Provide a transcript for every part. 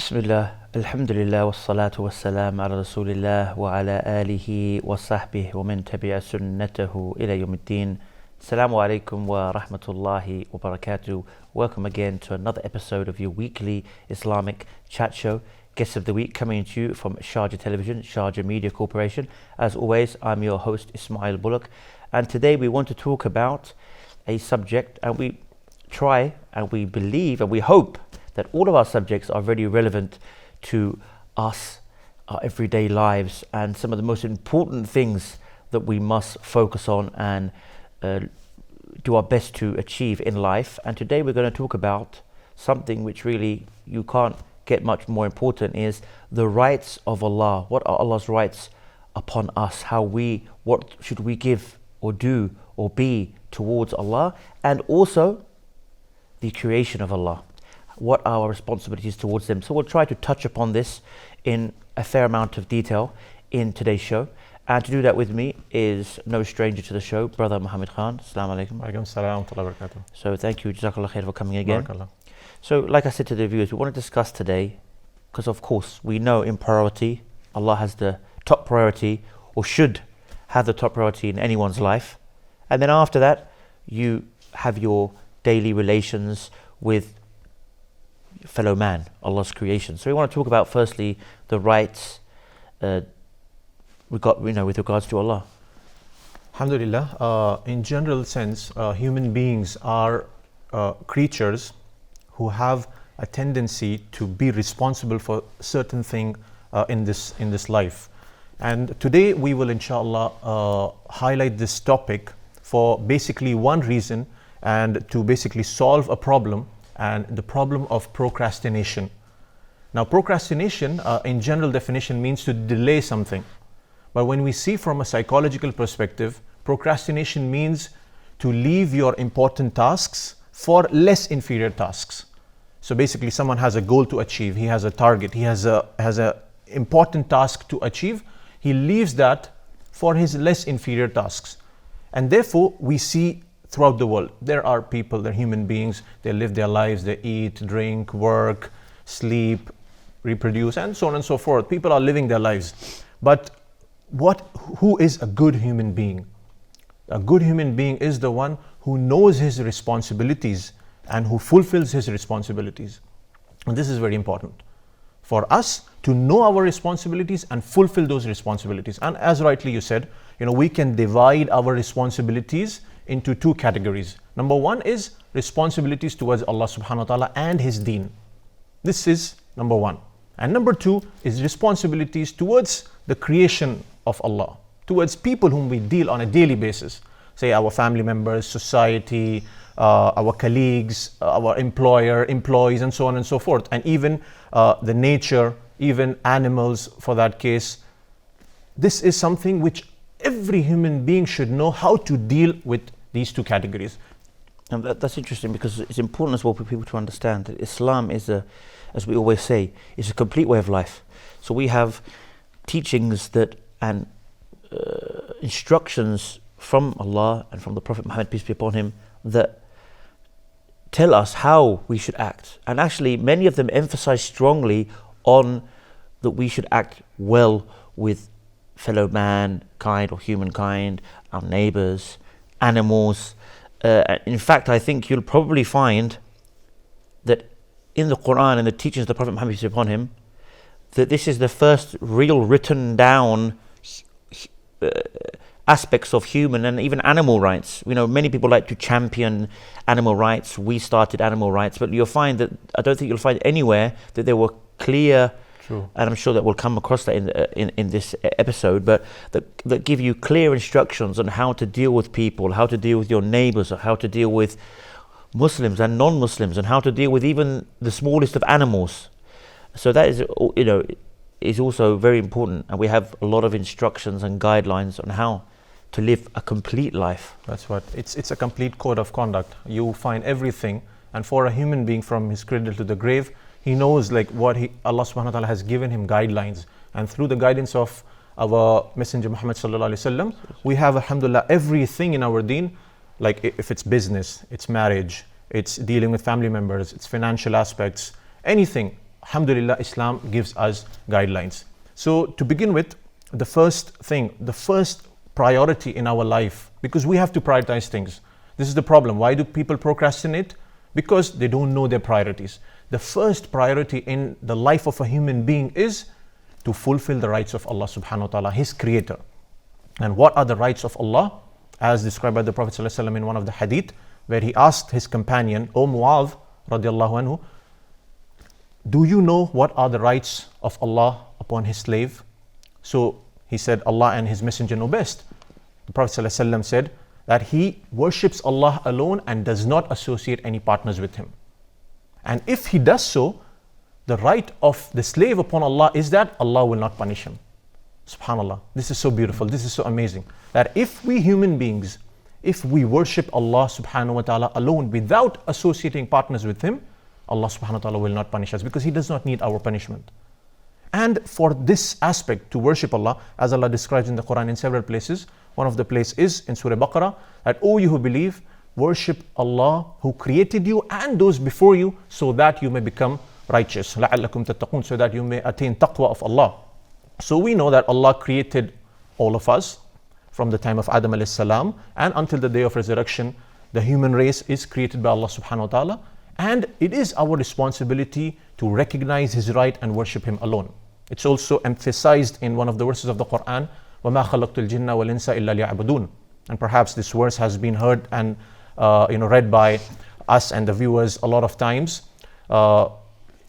Bismillah, Alhamdulillah, wassalatu wassalam ala Rasulillah wa ala alihi wa sahbihi wa man tabi'a sunnatahu ila yawmiddin. Assalamu alaikum wa rahmatullahi wa barakatuh. Welcome again to another episode of your weekly Islamic chat show. Guest of the week coming to you from Sharjah Television, Sharjah Media Corporation. As always, I'm your host Ismail Bullock, and today we want to talk about a subject, and we try and we believe and we hope that all of our subjects are very relevant to us, our everyday lives, and some of the most important things that we must focus on and do our best to achieve in life. And today we're going to talk about something which really you can't get much more important, is the rights of Allah. What are Allah's rights upon us? What should we give or do or be towards Allah? And also the creation of Allah. What are our responsibilities towards them? So we'll try to touch upon this in a fair amount of detail in today's show. And to do that with me is no stranger to the show, Brother Muhammad Khan. Assalamu alaikum. Alaikum salam wa barakatuh. So thank you, Jazakallah khair, for coming again. Barakallah. So like I said to the viewers, we want to discuss today, because of course we know in priority, Allah has the top priority, or should have the top priority in anyone's life. And then after that, you have your daily relations with fellow man, Allah's creation. So we want to talk about firstly the rights with regards to Allah. Alhamdulillah, in general sense, human beings are creatures who have a tendency to be responsible for certain thing in this life. And today we will inshallah highlight this topic for basically one reason, and to basically solve a problem, and the problem of procrastination. Now, procrastination in general definition means to delay something. But when we see from a psychological perspective, procrastination means to leave your important tasks for less inferior tasks. So basically someone has a goal to achieve, he has a target, he has a important task to achieve, he leaves that for his less inferior tasks. And therefore we see throughout the world, there are people, they're human beings, they live their lives, they eat, drink, work, sleep, reproduce, and so on and so forth. People are living their lives. But who is a good human being? A good human being is the one who knows his responsibilities and who fulfills his responsibilities. And this is very important for us to know our responsibilities and fulfill those responsibilities. And as rightly you said, we can divide our responsibilities into two categories. Number one is responsibilities towards Allah subhanahu wa ta'ala and His deen. This is number one. And number two is responsibilities towards the creation of Allah, towards people whom we deal on a daily basis. Say our family members, society, our colleagues, our employer, employees, and so on and so forth. And even the nature, even animals for that case. This is something which every human being should know how to deal with these two categories. And that's interesting, because it's important as well for people to understand that Islam is as we always say, is a complete way of life. So we have teachings and instructions from Allah and from the Prophet Muhammad, peace be upon him, that tell us how we should act. And actually many of them emphasize strongly on that we should act well with fellow mankind or humankind, our neighbors, animals. In fact, I think you'll probably find that in the Quran and the teachings of the Prophet Muhammad, peace be upon him, that this is the first real written down aspects of human and even animal rights. Many people like to champion animal rights. We started animal rights, but you'll find that I don't think you'll find anywhere that there were clear. True. And I'm sure that we'll come across that in this episode, but that give you clear instructions on how to deal with people, how to deal with your neighbors, or how to deal with Muslims and non-Muslims, and how to deal with even the smallest of animals. So that is also very important, and we have a lot of instructions and guidelines on how to live a complete life. That's what it's a complete code of conduct. You find everything, and for a human being from his cradle to the grave, he knows what Allah subhanahu wa ta'ala has given him guidelines. And through the guidance of our Messenger Muhammad sallallahu alaihi wasallam, we have, alhamdulillah, everything in our deen. Like if it's business, it's marriage, it's dealing with family members, it's financial aspects, anything. alhamdulillah, Islam gives us guidelines. So to begin with, the first thing, the first priority in our life, because we have to prioritize things. This is the problem. Why do people procrastinate? Because they don't know their priorities. The first priority in the life of a human being is to fulfill the rights of Allah subhanahu wa ta'ala, His creator. And what are the rights of Allah? As described by the Prophet ﷺ in one of the hadith, where he asked his companion, O Mu'adh radiallahu anhu, do you know what are the rights of Allah upon His slave? So he said, Allah and His Messenger know best. The Prophet ﷺ said that he worships Allah alone and does not associate any partners with Him. And if he does so, the right of the slave upon Allah is that Allah will not punish him. Subhanallah. This is so beautiful. This is so amazing. That if we human beings, if we worship Allah subhanahu wa ta'ala alone without associating partners with Him, Allah subhanahu wa ta'ala will not punish us because He does not need our punishment. And for this aspect, to worship Allah, as Allah describes in the Quran in several places, one of the places is in Surah Baqarah, that, O you who believe, worship Allah who created you and those before you, so that you may become righteous. لَعَلَّكُمْ تَتَّقُونَ, so that you may attain taqwa of Allah. So we know that Allah created all of us from the time of Adam alayhi salam and until the day of resurrection. The human race is created by Allah subhanahu wa ta'ala, and it is our responsibility to recognize His right and worship Him alone. It's also emphasized in one of the verses of the Quran, وَمَا خَلَقْتُ الْجِنَّ وَالْإِنسَ إِلَّا لِيَعْبُدُونَ. And perhaps this verse has been heard and read by us and the viewers a lot of times.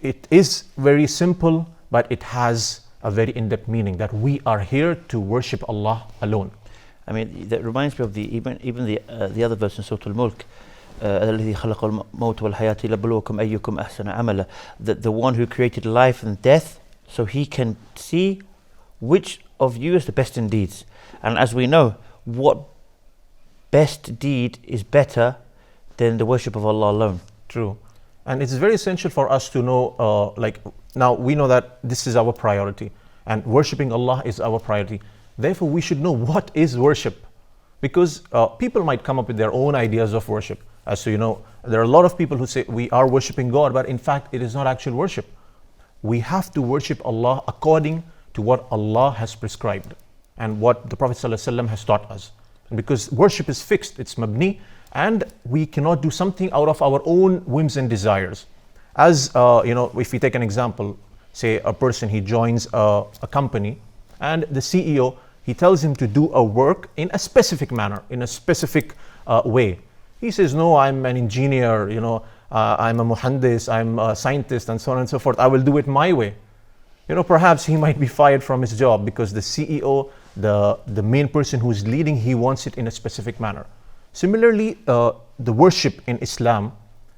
It is very simple, but it has a very in-depth meaning, that we are here to worship Allah alone. I mean, that reminds me of even the other verse in Surah Al-Mulk, الذي خلق الموت والحياة ليبلوكم أيكم أحسن عملا, that the one who created life and death so He can see which of you is the best in deeds. And as we know, what best deed is better than the worship of Allah alone? True. And it's very essential for us to know, now we know that this is our priority and worshipping Allah is our priority. Therefore, we should know what is worship, because people might come up with their own ideas of worship. As so, there are a lot of people who say we are worshipping God, but in fact, it is not actual worship. We have to worship Allah according to what Allah has prescribed and what the Prophet ﷺ has taught us. And because worship is fixed, it's mabni, and we cannot do something out of our own whims and desires. As if we take an example, say a person, he joins a company, and the CEO, he tells him to do a work in a specific manner, in a specific way. He says, no, I'm an engineer, I'm a muhandis, I'm a scientist, and so on and so forth. I will do it my way. Perhaps he might be fired from his job because the CEO, the main person who is leading, he wants it in a specific manner. Similarly, the worship in Islam,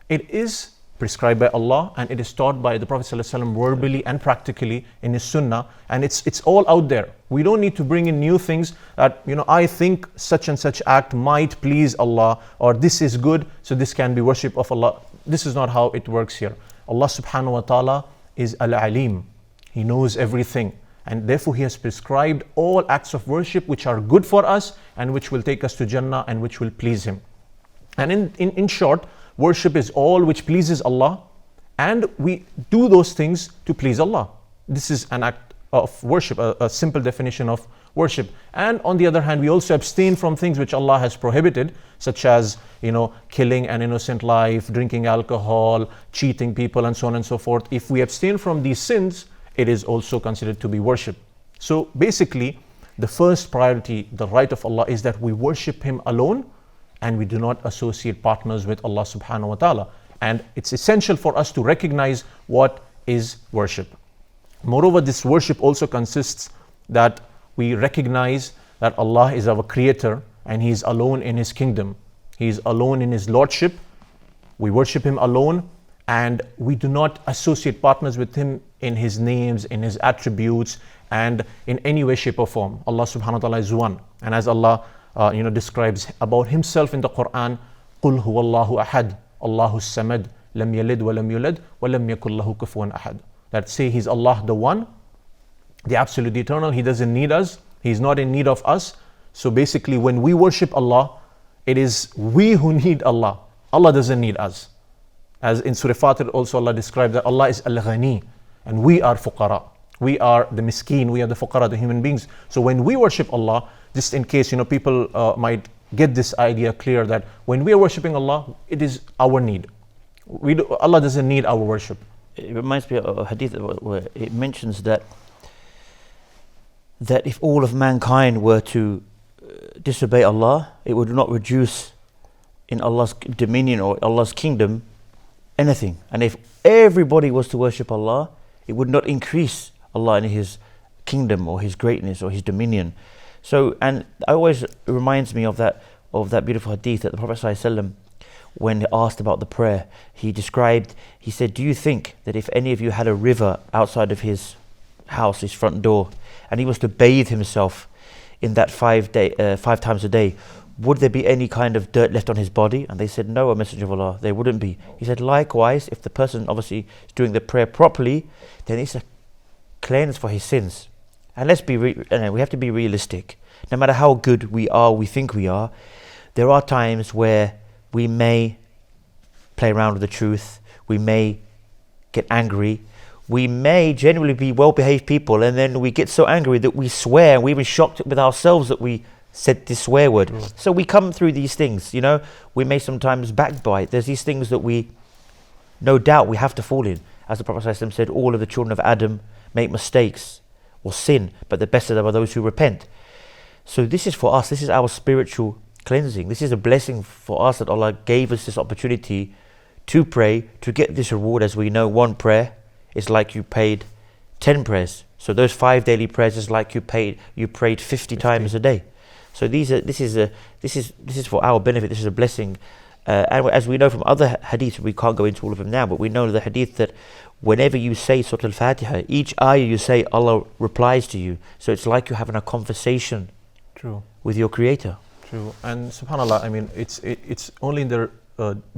it is prescribed by Allah and it is taught by the Prophet ﷺ verbally and practically in his sunnah, and it's all out there. We don't need to bring in new things that, I think such and such act might please Allah, or this is good, so this can be worship of Allah. This is not how it works here. Allah subhanahu wa ta'ala is Al-Alim. He knows everything, and therefore He has prescribed all acts of worship which are good for us and which will take us to Jannah and which will please Him. And in short, worship is all which pleases Allah, and we do those things to please Allah. This is an act of worship, a simple definition of worship. And on the other hand, we also abstain from things which Allah has prohibited, such as killing an innocent life, drinking alcohol, cheating people, and so on and so forth. If we abstain from these sins, it is also considered to be worship. So basically, the first priority, the right of Allah, is that we worship Him alone and we do not associate partners with Allah subhanahu wa ta'ala. And it's essential for us to recognize what is worship. Moreover, this worship also consists that we recognize that Allah is our creator and He is alone in His kingdom. He is alone in His lordship. We worship Him alone and we do not associate partners with Him in His names, in His attributes, and in any way, shape or form. Allah subhanahu wa ta'ala is one. And as Allah describes about Himself in the Quran, قُلْ هُوَ اللَّهُ أَحَدٌ اللَّهُ السَّمَدُ لَمْ يَلِدْ وَلَمْ يُولَدْ وَلَمْ يَكُنْ لَهُ كُفُوًا أَحَدٌ. That say He's Allah the One, the Absolute Eternal. He doesn't need us. He's not in need of us. So basically, when we worship Allah, it is we who need Allah. Allah doesn't need us. As in Surah Fatir also Allah describes that Allah is Al-Ghani. and we are fuqara. We are the miskeen, we are the fuqara, the human beings. So when we worship Allah, just in case people might get this idea clear, that when we are worshipping Allah, it is our need. Allah doesn't need our worship. It reminds me of a hadith where it mentions that if all of mankind were to disobey Allah, it would not reduce in Allah's dominion or Allah's kingdom anything. And if everybody was to worship Allah, it would not increase Allah in His kingdom or His greatness or His dominion. So, and it always reminds me of that beautiful hadith that the Prophet ﷺ, when asked about the prayer, he said, do you think that if any of you had a river outside of his house, his front door, and he was to bathe himself in that 5 times a day, would there be any kind of dirt left on his body? And they said, no, O Messenger of Allah, there wouldn't be. He said, likewise, if the person obviously is doing the prayer properly, then it's a cleanse for his sins. And let's be we have to be realistic. No matter how good we think we are, there are times where we may play around with the truth, we may get angry, we may generally be well-behaved people, and then we get so angry that we swear, and we're even shocked with ourselves that we said this swear word. So we come through these things, we may sometimes backbite. There's these things that no doubt we have to fall in. As the Prophet ﷺ said, all of the children of Adam make mistakes or sin, but the best of them are those who repent. So this is for us, this is our spiritual cleansing. This is a blessing for us that Allah gave us this opportunity to pray, to get this reward. As we know, one prayer is like you prayed 10 prayers. So those 5 daily prayers is like you prayed 50 times a day. So this is for our benefit. This is a blessing. And as we know from other hadiths, we can't go into all of them now, but we know the hadith that whenever you say Surah Al-Fatiha, each ayah you say, Allah replies to you. So it's like you're having a conversation with your Creator. True. And subhanAllah, I mean, it's only in the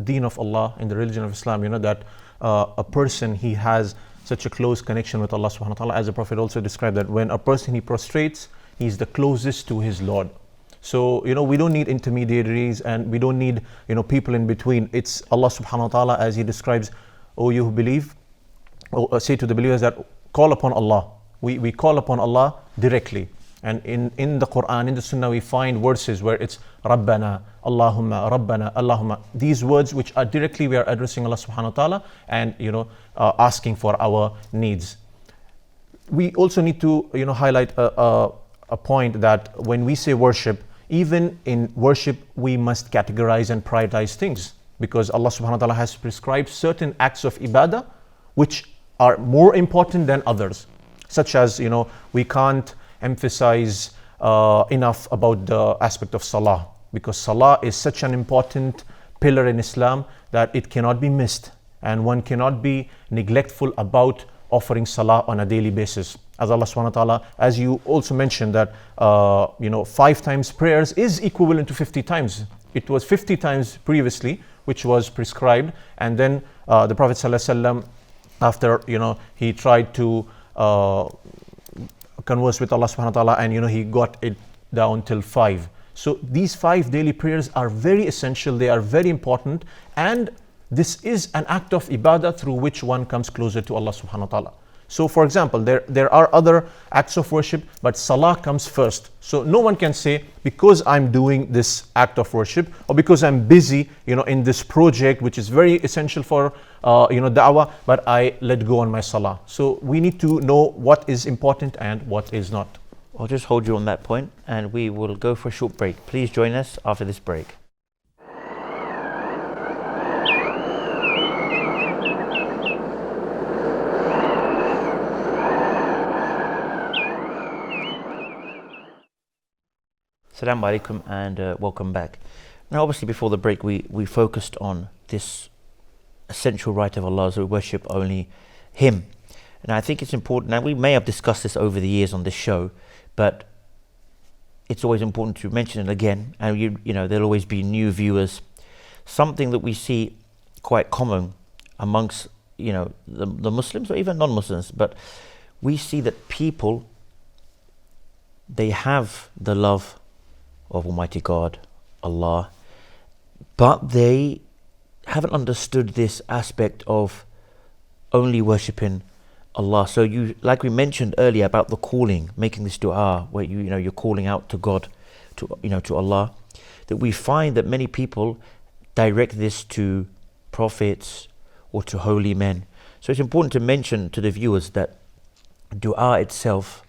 deen of Allah, in the religion of Islam, that a person, he has such a close connection with Allah subhanahu wa ta'ala. As the Prophet also described, that when a person, he prostrates, he's the closest to his Lord. So, we don't need intermediaries, and we don't need, people in between. It's Allah subhanahu wa ta'ala, as He describes, "O you who believe," say to the believers that call upon Allah. We call upon Allah directly. And in the Quran, in the Sunnah, we find verses where it's Rabbana, Allahumma, Rabbana, Allahumma. These words which are directly, we are addressing Allah subhanahu wa ta'ala and, asking for our needs. We also need to, highlight a point that when we say worship, even in worship, we must categorize and prioritize things, because Allah subhanahu wa ta'ala has prescribed certain acts of ibadah which are more important than others. Such as, we can't emphasize enough about the aspect of salah, because salah is such an important pillar in Islam that it cannot be missed, and one cannot be neglectful about offering salah on a daily basis. As Allah subhanahu wa ta'ala, as you also mentioned, that 5 times prayers is equivalent to 50 times. It was 50 times previously, which was prescribed, and then the Prophet ﷺ, after he tried to converse with Allah subhanahu wa ta'ala, and he got it down till 5. So these 5 daily prayers are very essential, they are very important, and this is an act of ibadah through which one comes closer to Allah subhanahu wa ta'ala. So for example, there are other acts of worship, but salah comes first. So no one can say, because I'm doing this act of worship, or because I'm busy in this project which is very essential for da'wah, but I let go on my salah. So we need to know what is important and what is not. I'll just hold you on that point, and we will go for a short break. Please join us after this break. Assalamu alaikum, and welcome back. Now obviously before the break we focused on this essential right of Allah, so we worship only Him. And I think it's important, now we may have discussed this over the years on this show, but it's always important to mention it again, and there'll always be new viewers. Something that we see quite common amongst the Muslims or even non-Muslims, but we see that people, they have the love of Almighty God, Allah, but they haven't understood this aspect of only worshipping Allah. So you, like we mentioned earlier about the calling, making this dua where you're calling out to God, to Allah, that we find that many people direct this to prophets or to holy men. So it's important to mention to the viewers that dua itself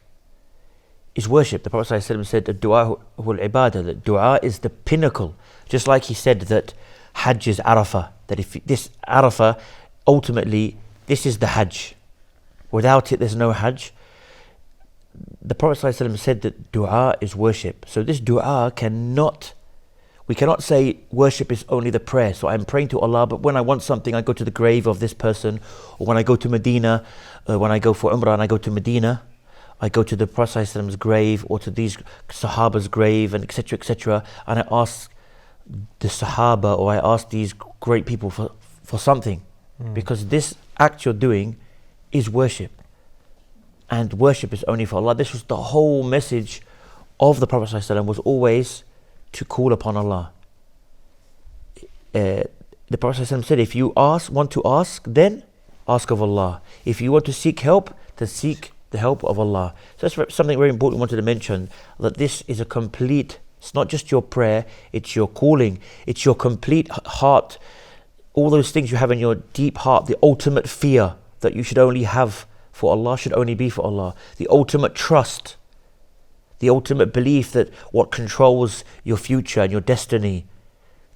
is worship. The Prophet ﷺ said, "Dua huwal ibadah," that dua is the pinnacle. Just like he said that Hajj is Arafah, that if this Arafah, ultimately, this is the Hajj. Without it, there's no Hajj. The Prophet ﷺ said that dua is worship. So this dua we cannot say worship is only the prayer. So I'm praying to Allah, but when I want something, I go to the grave of this person. Or when I go to Medina, when I go for Umrah and I go to Medina, I go to the Prophet ﷺ's grave or to these Sahaba's grave, and etc., etc. And I ask the Sahaba or I ask these great people for something. Because this act you're doing is worship. And worship is only for Allah. This was the whole message of the Prophet ﷺ, was always to call upon Allah. The Prophet ﷺ said, if you want to ask, then ask of Allah. If you want to seek help, then seek the help of Allah. So that's something very important we wanted to mention, that this is a complete, it's not just your prayer, it's your calling, it's your complete heart. All those things you have in your deep heart, the ultimate fear that you should only have for Allah should only be for Allah. The ultimate trust, the ultimate belief that what controls your future and your destiny,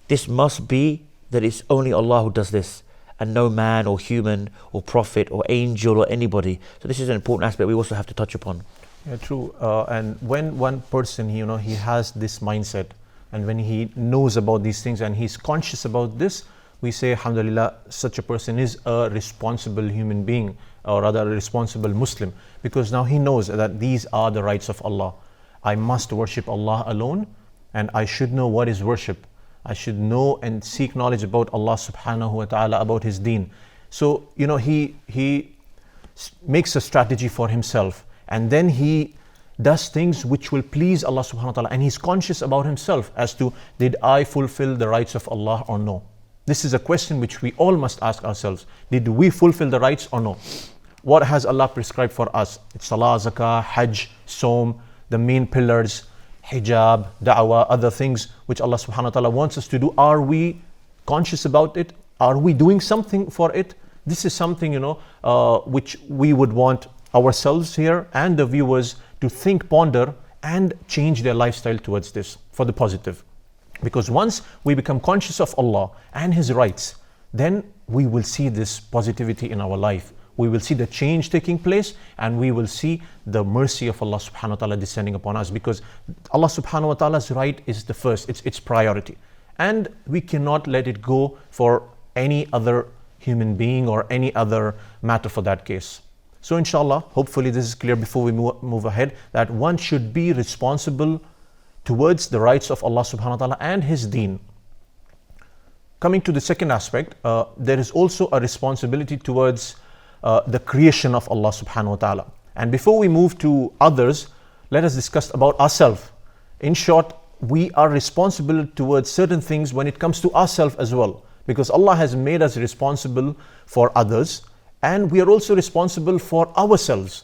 this must be that it's only Allah who does this, and no man or human or prophet or angel or anybody. So this is an important aspect we also have to touch upon. Yeah, true. And when one person, he has this mindset, and when he knows about these things and he's conscious about this, we say, alhamdulillah, such a person is a responsible human being, or rather a responsible Muslim, because now he knows that these are the rights of Allah. I must worship Allah alone, and I should know what is worship. I should know and seek knowledge about Allah subhanahu wa ta'ala, about His deen. So, he makes a strategy for himself, and then he does things which will please Allah subhanahu wa ta'ala, and he's conscious about himself as to, did I fulfill the rights of Allah or no? This is a question which we all must ask ourselves. Did we fulfill the rights or no? What has Allah prescribed for us? It's Salah, Zakah, Hajj, Saum, the main pillars, hijab, da'wah, other things which Allah subhanahu wa ta'ala wants us to do. Are we conscious about it? Are we doing something for it? This is something, which we would want ourselves here and the viewers to think, ponder, and change their lifestyle towards this for the positive. Because once we become conscious of Allah and His rights, then we will see this positivity in our life. We will see the change taking place, and we will see the mercy of Allah subhanahu wa ta'ala descending upon us, because Allah subhanahu wa ta'ala's right is the first, it's priority. And we cannot let it go for any other human being or any other matter for that case. So inshallah, hopefully this is clear before we move ahead, that one should be responsible towards the rights of Allah subhanahu wa ta'ala and His deen. Coming to the second aspect, there is also a responsibility towards the creation of Allah subhanahu wa ta'ala. And before we move to others, let us discuss about ourselves. In short, we are responsible towards certain things when it comes to ourselves as well, because Allah has made us responsible for others, and we are also responsible for ourselves.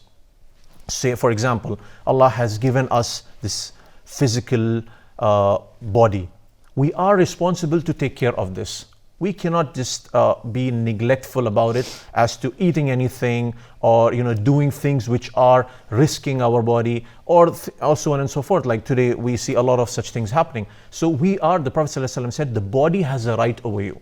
Say, for example, Allah has given us this physical body. We are responsible to take care of this. We cannot just be neglectful about it as to eating anything or doing things which are risking our body, or so on and so forth. Like today we see a lot of such things happening. So the Prophet ﷺ said, the body has a right over you.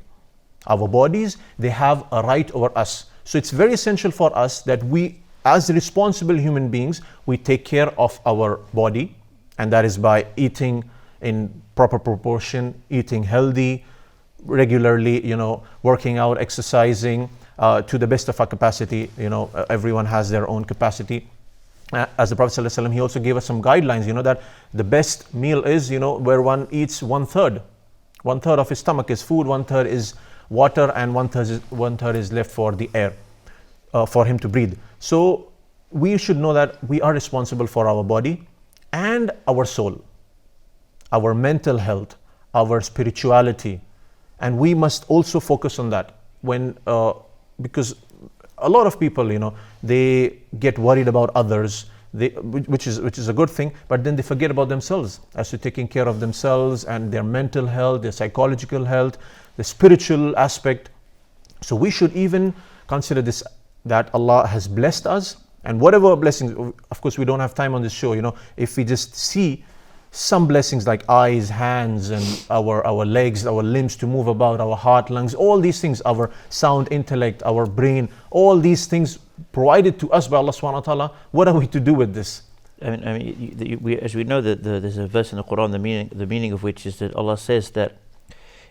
Our bodies, they have a right over us. So it's very essential for us that we, as responsible human beings, we take care of our body, and that is by eating in proper proportion, eating healthy, regularly, working out, exercising to the best of our capacity. Everyone has their own capacity. As the Prophet ﷺ, he also gave us some guidelines, that the best meal is, where one eats 1/3. 1/3 of his stomach is food, 1/3 is water, and 1/3 is left for the air, for him to breathe. So we should know that we are responsible for our body and our soul, our mental health, our spirituality, and we must also focus on that. Because a lot of people, they get worried about others, which is a good thing, but then they forget about themselves as to taking care of themselves and their mental health, their psychological health, the spiritual aspect. So we should even consider this, that Allah has blessed us, and whatever blessings, of course we don't have time on this show, if we just see some blessings like eyes, hands, and our legs, our limbs to move about, our heart, lungs, all these things, our sound intellect, our brain, all these things provided to us by Allah subhanahu wa ta'ala, what are we to do with this? As we know that there's a verse in the Quran, the meaning of which is that Allah says that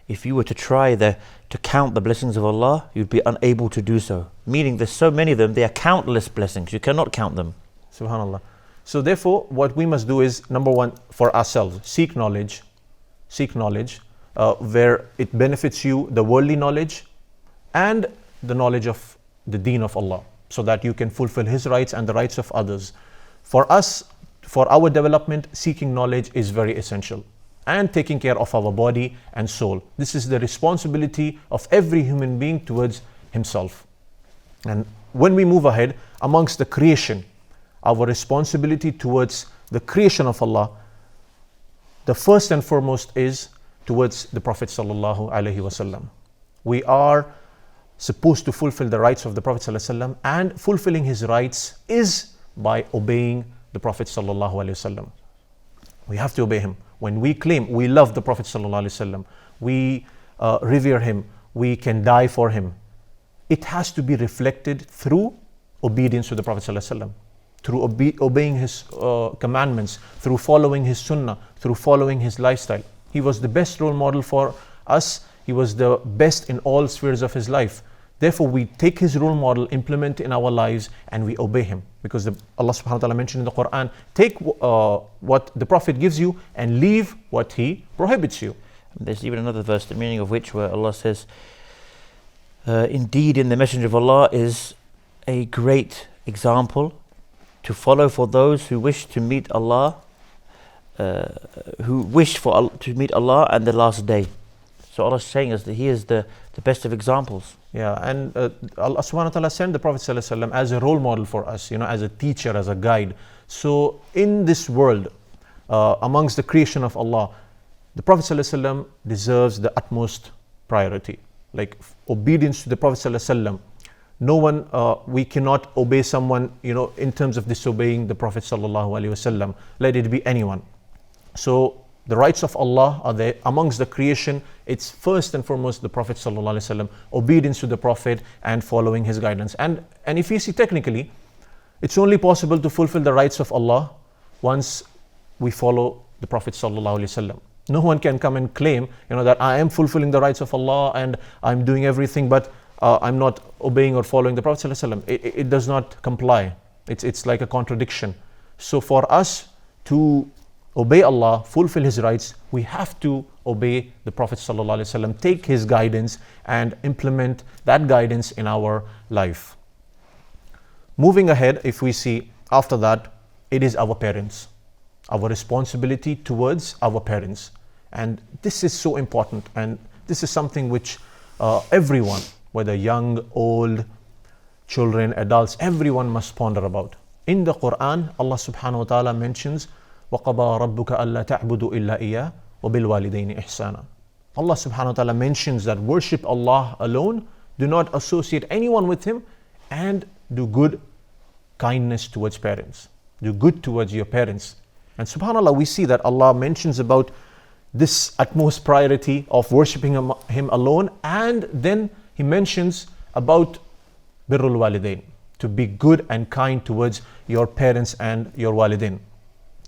if you were to try to count the blessings of Allah, you'd be unable to do so. Meaning there's so many of them, they are countless blessings. You cannot count them. Subhanallah. So therefore, what we must do is, number one, for ourselves, seek knowledge, where it benefits you, the worldly knowledge and the knowledge of the deen of Allah, so that you can fulfill His rights and the rights of others. For us, for our development, seeking knowledge is very essential, and taking care of our body and soul. This is the responsibility of every human being towards himself. And when we move ahead amongst the creation, our responsibility towards the creation of Allah, the first and foremost is towards the Prophet sallallahu alaihi wasallam. We are supposed to fulfill the rights of the Prophet sallallahu alaihi wasallam, and fulfilling his rights is by obeying the Prophet sallallahu alaihi wasallam. We have to obey him. When we claim we love the Prophet sallallahu alaihi wasallam, we revere him, we can die for him, it has to be reflected through obedience to the Prophet sallallahu alaihi wasallam, through obeying his commandments, through following his sunnah, through following his lifestyle. He was the best role model for us. He was the best in all spheres of his life. Therefore, we take his role model, implement it in our lives, and we obey him. Because Allah subhanahu wa ta'ala mentioned in the Quran, take what the Prophet gives you and leave what he prohibits you. There's even another verse, the meaning of which, where Allah says, indeed in the Messenger of Allah is a great example to follow for those who wish to meet Allah, to meet Allah and the last day. So Allah is saying us that He is the best of examples. Yeah, and Allah subhanahu wa ta'ala sent the Prophet sallallahu alaihi wasallam as a role model for us, as a teacher, as a guide. So in this world, amongst the creation of Allah, the Prophet sallallahu alaihi wasallam deserves the utmost priority. Like obedience to the Prophet sallallahu alaihi wasallam. No one, we cannot obey someone, in terms of disobeying the Prophet sallallahu alaihi wasallam. Let it be anyone. So the rights of Allah are there amongst the creation. It's first and foremost the Prophet sallallahu alaihi wasallam, obedience to the Prophet and following his guidance. And if you see technically, it's only possible to fulfill the rights of Allah once we follow the Prophet sallallahu alaihi wasallam. No one can come and claim, that I am fulfilling the rights of Allah and I'm doing everything, but I'm not obeying or following the Prophet sallallahu alaihi wasallam. It does not comply. It's like a contradiction. So for us to obey Allah, fulfill his rights, we have to obey the Prophet sallallahu alaihi wasallam, take his guidance and implement that guidance in our life. Moving ahead, if we see after that, it is our parents, our responsibility towards our parents. And this is so important, and this is something which everyone, whether young, old, children, adults, everyone must ponder about. In the Quran, Allah subhanahu wa ta'ala mentions وَقَضَى رَبُّكَ أَلَّا تَعْبُدُوا إِلَّا إِيَّاهُ وَبِالْوَالِدَيْنِ إِحْسَانًا. Allah subhanahu wa ta'ala mentions that worship Allah alone, do not associate anyone with him, and do good kindness towards parents. Do good towards your parents. And subhanAllah, we see that Allah mentions about this utmost priority of worshipping him alone, and then he mentions about birrul walidain, to be good and kind towards your parents and your walidain.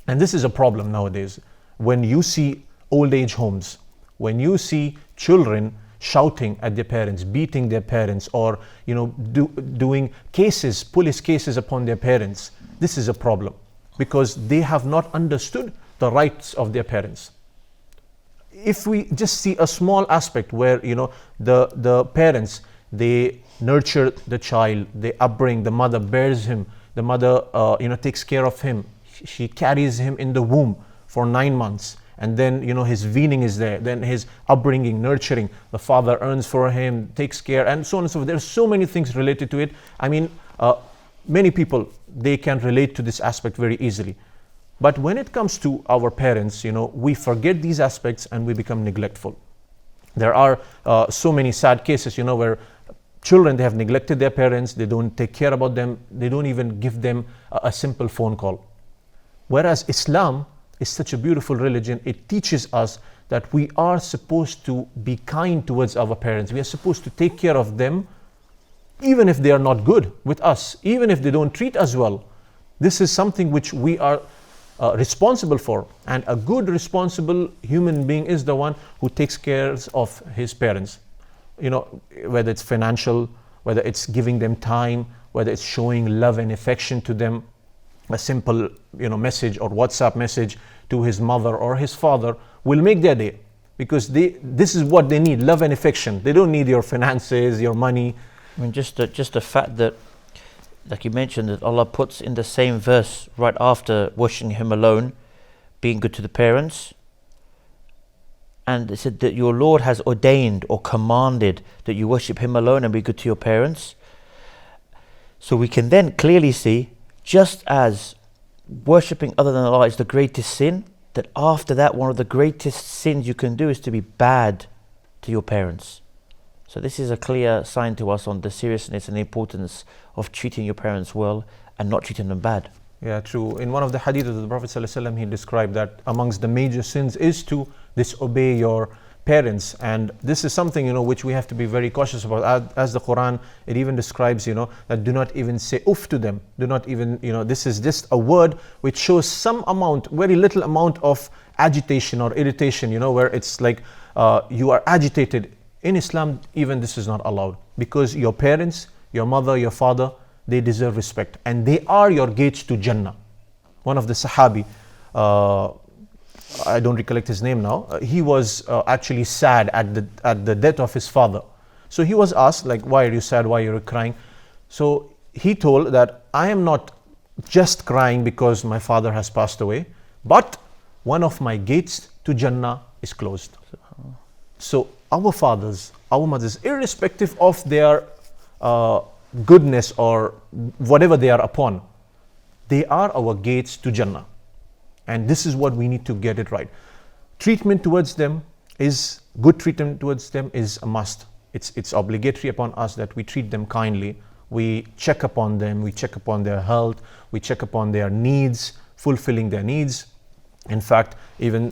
And this is a problem nowadays. When you see old age homes, when you see children shouting at their parents, beating their parents, or doing cases, police cases upon their parents, this is a problem, because they have not understood the rights of their parents. If we just see a small aspect where the parents, they nurture the child, they upbring, the mother bears him, the mother takes care of him. She carries him in the womb for 9 months, and then his weaning is there, then his upbringing, nurturing, the father earns for him, takes care, and so on and so forth. There's so many things related to it. I mean, many people, they can relate to this aspect very easily. But when it comes to our parents, we forget these aspects and we become neglectful. There are so many sad cases, where children, they have neglected their parents, they don't take care about them, they don't even give them a simple phone call. Whereas Islam is such a beautiful religion, it teaches us that we are supposed to be kind towards our parents. We are supposed to take care of them, even if they are not good with us, even if they don't treat us well. This is something which we are responsible for. And a good, responsible human being is the one who takes care of his parents. Whether it's financial, whether it's giving them time, whether it's showing love and affection to them. A simple message or WhatsApp message to his mother or his father will make their day, because this is what they need, love and affection. They don't need your finances, your money. I mean, just the fact that, like you mentioned, that Allah puts in the same verse right after worshiping Him alone, being good to the parents, and it said that your Lord has ordained or commanded that you worship Him alone and be good to your parents. So we can then clearly see, just as worshipping other than Allah is the greatest sin, that after that, one of the greatest sins you can do is to be bad to your parents. So this is a clear sign to us on the seriousness and the importance of treating your parents well and not treating them bad. Yeah, true. In one of the hadith of the Prophet ﷺ, he described that amongst the major sins is to disobey your parents. And this is something, which we have to be very cautious about. As the Quran, it even describes, that do not even say uff to them. Do not even, this is just a word which shows some amount, very little amount of agitation or irritation, where it's like you are agitated. In Islam, even this is not allowed, because your parents, your mother, your father, they deserve respect, and they are your gates to Jannah. One of the Sahabi, I don't recollect his name now, he was actually sad at the death of his father. So he was asked, like, why are you sad, why are you crying? So he told that I am not just crying because my father has passed away, but one of my gates to Jannah is closed. So our fathers, our mothers, irrespective of their goodness or whatever they are upon, they are our gates to Jannah. And this is what we need to get it right. Treatment towards them is, good treatment towards them is a must. It's obligatory upon us that we treat them kindly. We check upon them, we check upon their health, we check upon their needs, fulfilling their needs. In fact, even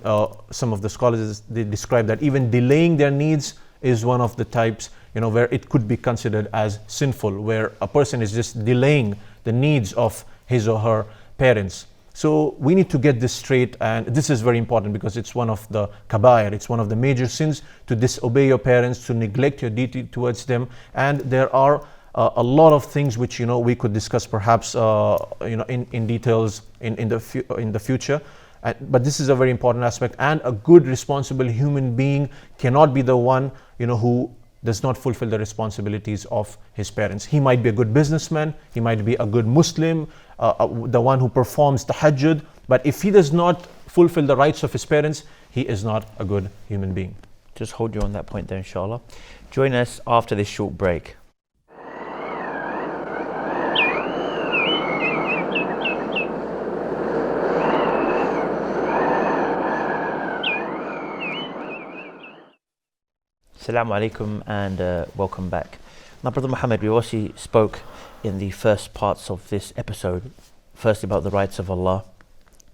some of the scholars, they describe that even delaying their needs is one of the types, where it could be considered as sinful, where a person is just delaying the needs of his or her parents. So we need to get this straight, and this is very important because it's one of the kabair, it's one of the major sins to disobey your parents, to neglect your duty towards them. And there are a lot of things which we could discuss perhaps in details in the future. But this is a very important aspect, and a good responsible human being cannot be the one who does not fulfill the responsibilities of his parents. He might be a good businessman, he might be a good Muslim, the one who performs tahajjud, but if he does not fulfill the rights of his parents, he is not a good human being. Just hold you on that point there, inshallah. Join us after this short break. Assalamu alaikum and welcome back. Now, Brother Muhammad, we also spoke in the first parts of this episode, firstly about the rights of Allah,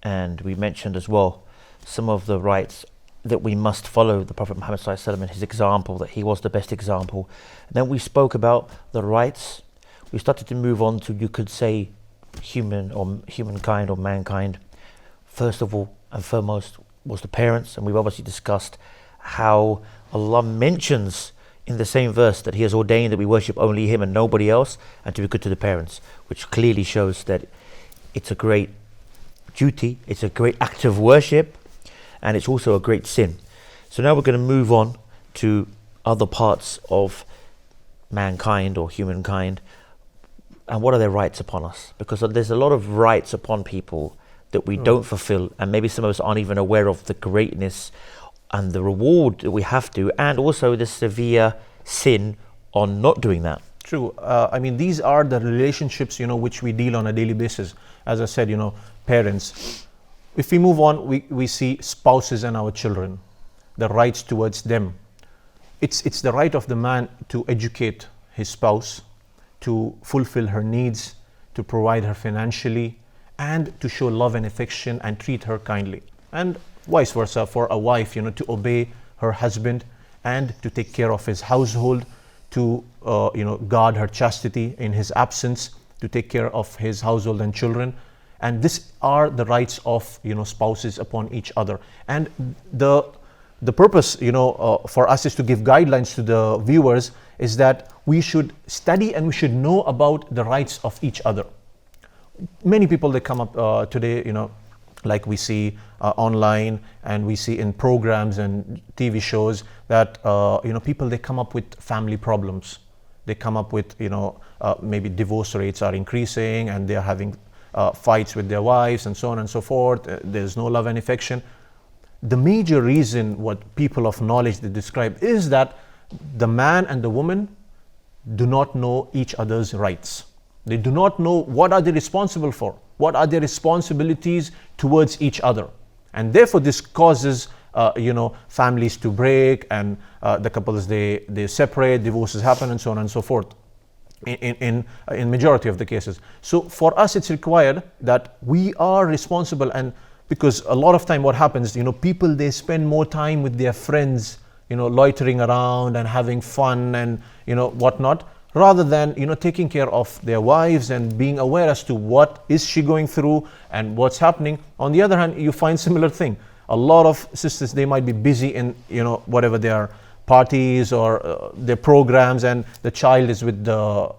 and we mentioned as well some of the rights that we must follow the Prophet Muhammad ﷺ and his example, that he was the best example. And then we spoke about the rights. We started to move on to, you could say, humankind or mankind. First of all and foremost was the parents, and we've obviously discussed how Allah mentions in the same verse that He has ordained that we worship only Him and nobody else, and to be good to the parents, which clearly shows that it's a great duty, it's a great act of worship, and it's also a great sin. So now we're going to move on to other parts of mankind or humankind, and what are their rights upon us? Because there's a lot of rights upon people that we don't fulfill, and maybe some of us aren't even aware of the greatness and the reward that we have to, and also the severe sin on not doing that. True. I mean, these are the relationships, which we deal on a daily basis. As I said, parents. If we move on, we see spouses and our children, the rights towards them. It's the right of the man to educate his spouse, to fulfill her needs, to provide her financially, and to show love and affection and treat her kindly. And vice versa for a wife, to obey her husband and to take care of his household, to guard her chastity in his absence, to take care of his household and children. And these are the rights of spouses upon each other. And the purpose for us is to give guidelines to the viewers, is that we should study and we should know about the rights of each other. Many people, they come up today, like we see online and we see in programs and TV shows that people, they come up with family problems. They come up with maybe divorce rates are increasing and they are having fights with their wives and so on and so forth. There's no love and affection. The major reason, what people of knowledge they describe, is that the man and the woman do not know each other's rights. They do not know what are they responsible for, what are their responsibilities towards each other. And therefore this causes families to break, and the couples they separate, divorces happen, and so on and so forth in majority of the cases. So for us it's required that we are responsible, and because a lot of time what happens, people, they spend more time with their friends, loitering around and having fun and whatnot, rather than taking care of their wives and being aware as to what is she going through and what's happening. On the other hand, you find similar thing. A lot of sisters, they might be busy in whatever their parties or their programs, and the child is with the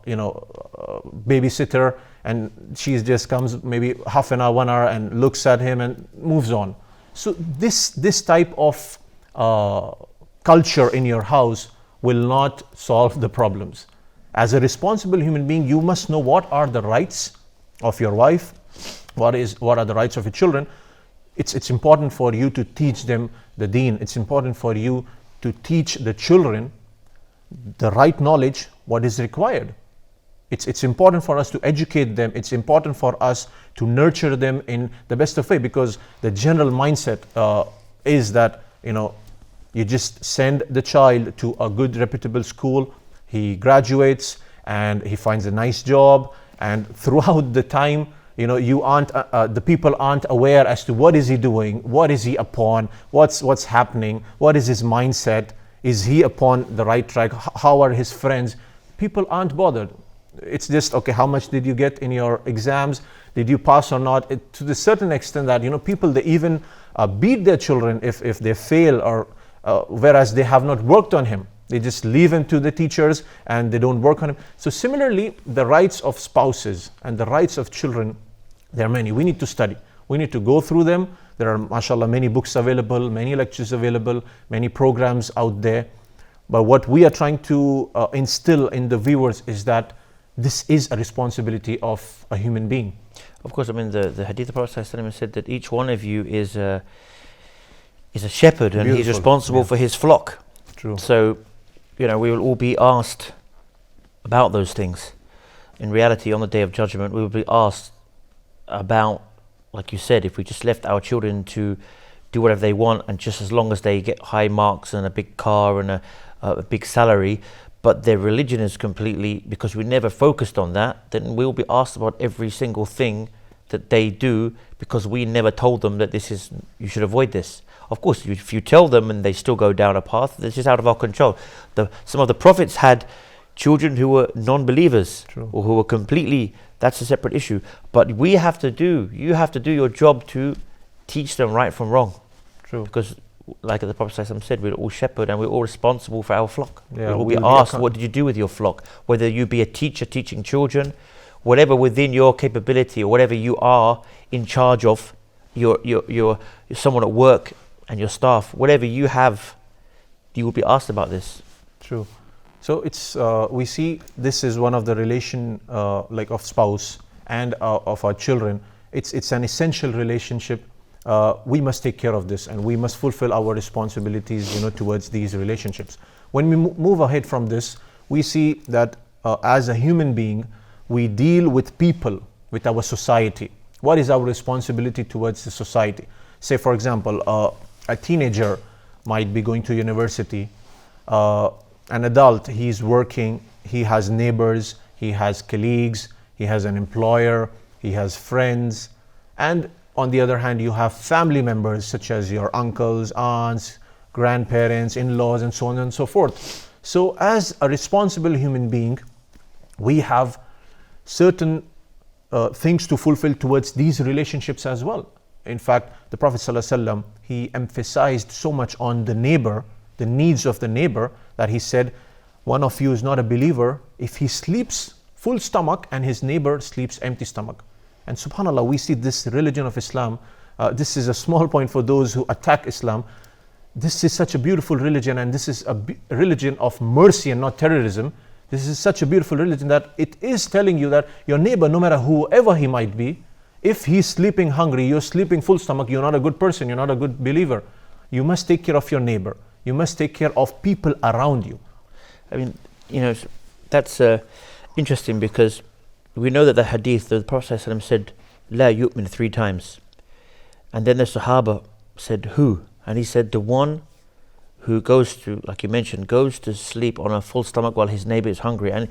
babysitter, and she just comes maybe half an hour, 1 hour, and looks at him and moves on. So this type of culture in your house will not solve the problems. As a responsible human being, you must know what are the rights of your wife, what are the rights of your children. It's important for you to teach them the deen. It's important for you to teach the children the right knowledge, what is required. It's important for us to educate them. It's important for us to nurture them in the best of way, because the general mindset is that you just send the child to a good reputable school, he graduates and he finds a nice job, and throughout the time you aren't the people aren't aware as to what is he doing, what is he upon, what's happening, what is his mindset, is he upon the right track, how are his friends. People aren't bothered. It's just, okay, how much did you get in your exams, did you pass or not. To the certain extent that people, they even beat their children if they fail, or whereas they have not worked on him. They just leave him to the teachers and they don't work on him. So similarly, the rights of spouses and the rights of children, there are many. We need to study. We need to go through them. There are, mashallah, many books available, many lectures available, many programs out there. But what we are trying to instill in the viewers is that this is a responsibility of a human being. Of course, I mean, the hadith of the Prophet ﷺ said that each one of you is a shepherd, and he's responsible for his flock. True. So, we will all be asked about those things. In reality, on the Day of Judgment, we will be asked about, like you said, if we just left our children to do whatever they want, and just as long as they get high marks and a big car and a big salary, but their religion is completely, because we never focused on that, then we'll be asked about every single thing that they do, because we never told them that you should avoid this. Of course, if you tell them and they still go down a path, this is out of our control. Some of the prophets had children who were non-believers, True. Or who were completely, that's a separate issue. But you have to do your job to teach them right from wrong. True. Because like the Prophet ﷺ said, we're all shepherd and we're all responsible for our flock. Yeah, we'll be asked, what did you do with your flock? Whether you be a teacher teaching children, whatever within your capability, or whatever you are in charge of, you're someone at work and your staff, whatever you have, you will be asked about this. True. So it's we see this is one of the relation like of spouse and of our children, it's an essential relationship. We must take care of this, and we must fulfill our responsibilities, towards these relationships. When we move ahead from this, we see that as a human being, we deal with people, with our society. What is our responsibility towards the society? Say, for example, a teenager might be going to university, an adult, he's working, he has neighbors, he has colleagues, he has an employer, he has friends, and on the other hand, you have family members such as your uncles, aunts, grandparents, in-laws, and so on and so forth. So as a responsible human being, we have certain things to fulfill towards these relationships as well. In fact, the Prophet ﷺ, he emphasized so much on the neighbor, the needs of the neighbor, that he said, one of you is not a believer if he sleeps full stomach and his neighbor sleeps empty stomach. And subhanAllah, we see this religion of Islam, this is a small point for those who attack Islam. This is such a beautiful religion, and this is a religion of mercy and not terrorism. This is such a beautiful religion that it is telling you that your neighbor, no matter whoever he might be, if he's sleeping hungry, you're sleeping full stomach, you're not a good person, you're not a good believer. You must take care of your neighbor. You must take care of people around you. I mean, that's interesting, because we know that the hadith, the Prophet ﷺ said, La yu'min 3 times. And then the Sahaba said, who? And he said, the one who goes to, like you mentioned, goes to sleep on a full stomach while his neighbor is hungry. And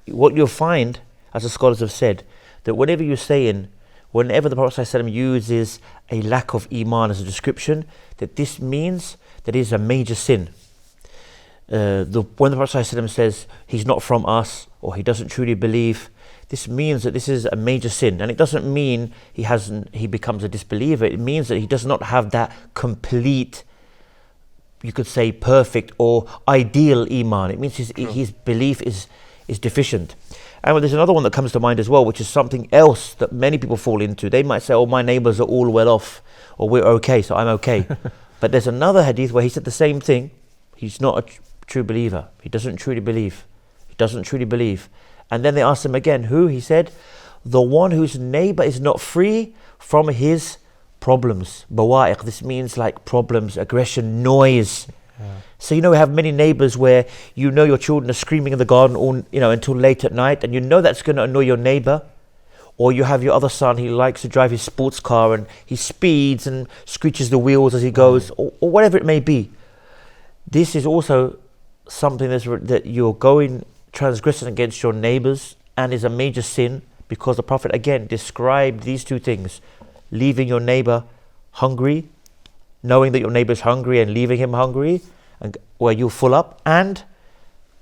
what you'll find, as the scholars have said, that whenever the Prophet ﷺ uses a lack of iman as a description, that this means that it is a major sin. When the Prophet ﷺ says he's not from us, or he doesn't truly believe, this means that this is a major sin. And it doesn't mean he becomes a disbeliever. It means that he does not have that complete, you could say, perfect or ideal iman. It means his belief is deficient. And there's another one that comes to mind as well, which is something else that many people fall into. They might say, oh, my neighbors are all well off, or we're okay, so I'm okay. But there's another hadith where he said the same thing. He's not a true believer. He doesn't truly believe. He doesn't truly believe. And then they asked him again, who? He said, the one whose neighbor is not free from his problems. Bawa'iq, this means like problems, aggression, noise. Yeah. So we have many neighbors where your children are screaming in the garden all, until late at night, and that's going to annoy your neighbor. Or you have your other son, he likes to drive his sports car and he speeds and screeches the wheels as he goes, or whatever it may be. This is also something that you're transgressing against your neighbors, and is a major sin, because the Prophet again described these 2 things: leaving your neighbor hungry, knowing that your neighbor is hungry and leaving him hungry, and where you full up, and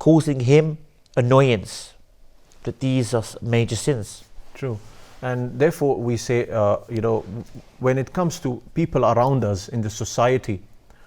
causing him annoyance. That these are major sins. True. And therefore we say, when it comes to people around us in the society,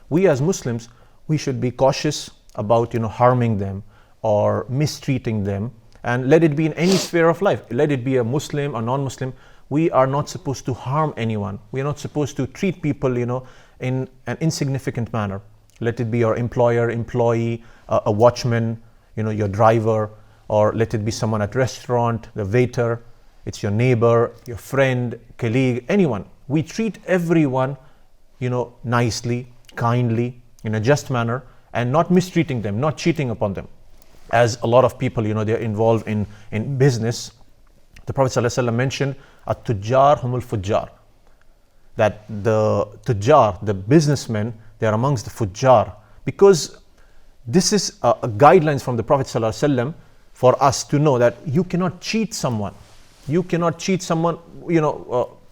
we as Muslims, we should be cautious about harming them or mistreating them, and let it be in any sphere of life. Let it be a Muslim or non-Muslim. We are not supposed to harm anyone. We are not supposed to treat people, in an insignificant manner. Let it be your employer, employee, a watchman, your driver, or let it be someone at restaurant, the waiter. It's your neighbor, your friend, colleague, anyone. We treat everyone, nicely, kindly, in a just manner, and not mistreating them, not cheating upon them. As a lot of people, they're involved in business. The Prophet ﷺ mentioned, at-tujjar humul fujjar, that the tujjar, the businessmen, they are amongst the fujjar, because this is a guidelines from the Prophet ﷺ for us to know that you cannot cheat someone. You cannot cheat someone,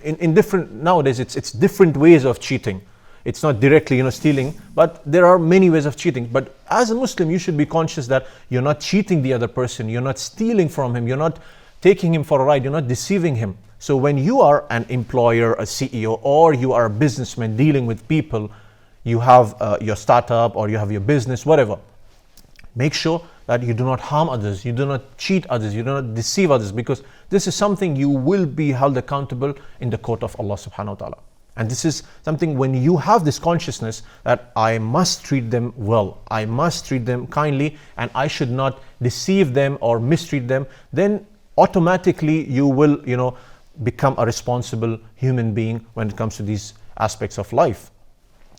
in different, nowadays it's different ways of cheating. It's not directly, stealing, but there are many ways of cheating. But as a Muslim, you should be conscious that you're not cheating the other person, you're not stealing from him, you're not taking him for a ride, you're not deceiving him. So when you are an employer, a CEO, or you are a businessman dealing with people, you have your startup or you have your business, whatever, make sure that you do not harm others, you do not cheat others, you do not deceive others, because this is something you will be held accountable in the court of Allah subhanahu wa ta'ala. And this is something, when you have this consciousness that I must treat them well, I must treat them kindly, and I should not deceive them or mistreat them, then automatically you will, become a responsible human being when it comes to these aspects of life.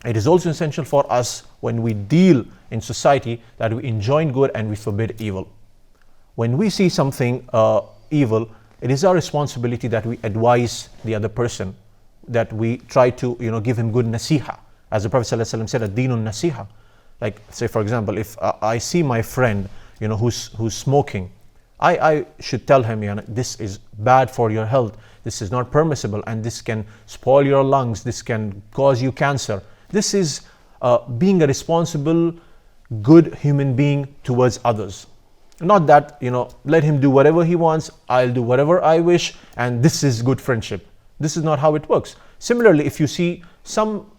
It is also essential for us when we deal in society that we enjoin good and we forbid evil. When we see something evil, it is our responsibility that we advise the other person, that we try to give him good nasiha. As the Prophet ﷺ said, ad-deenun nasiha. Like, say for example, if I see my friend who's smoking, I should tell him, this is bad for your health, this is not permissible, and this can spoil your lungs, this can cause you cancer. This is being a responsible, good human being towards others. Not that, let him do whatever he wants, I'll do whatever I wish, and this is good friendship. This is not how it works. Similarly, if you see some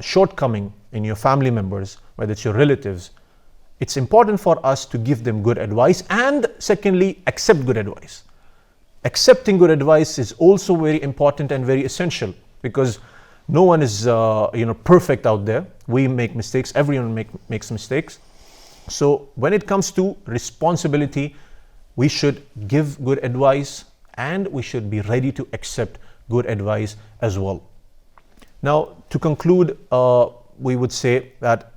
shortcoming in your family members, whether it's your relatives, it's important for us to give them good advice, and secondly, accept good advice. Accepting good advice is also very important and very essential, because no one is perfect out there. We make mistakes, everyone makes mistakes. So when it comes to responsibility, we should give good advice and we should be ready to accept good advice as well. Now, to conclude, we would say that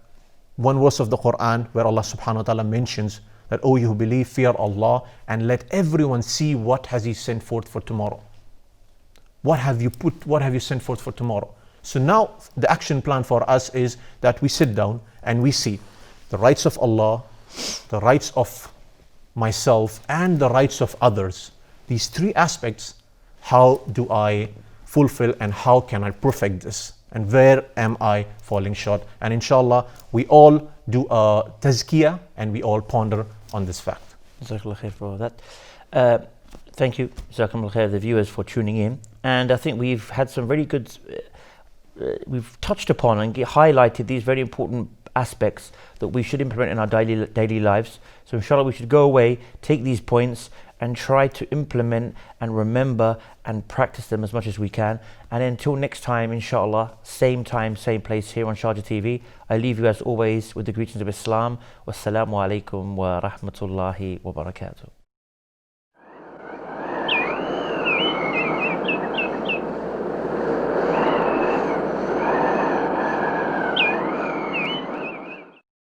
one verse of the Quran where Allah subhanahu wa ta'ala mentions that, "O you who believe, fear Allah and let everyone see what has He sent forth for tomorrow." What have you sent forth for tomorrow? So now the action plan for us is that we sit down and we see the rights of Allah, the rights of myself, and the rights of others. These three aspects, how do I fulfill and how can I perfect this? And where am I falling short? And inshallah, we all do a tazkiyah and we all ponder on this fact. Jazakallah khair for that. Thank you, Jazakumullah khair, the viewers, for tuning in. And I think we've had some very good, we've touched upon and highlighted these very important aspects that we should implement in our daily lives. So inshallah, we should go away, take these points and try to implement and remember and practice them as much as we can. And until next time, inshallah, same time, same place here on Sharjah TV, I leave you as always with the greetings of Islam. Wassalamu alaikum wa rahmatullahi wa barakatuh.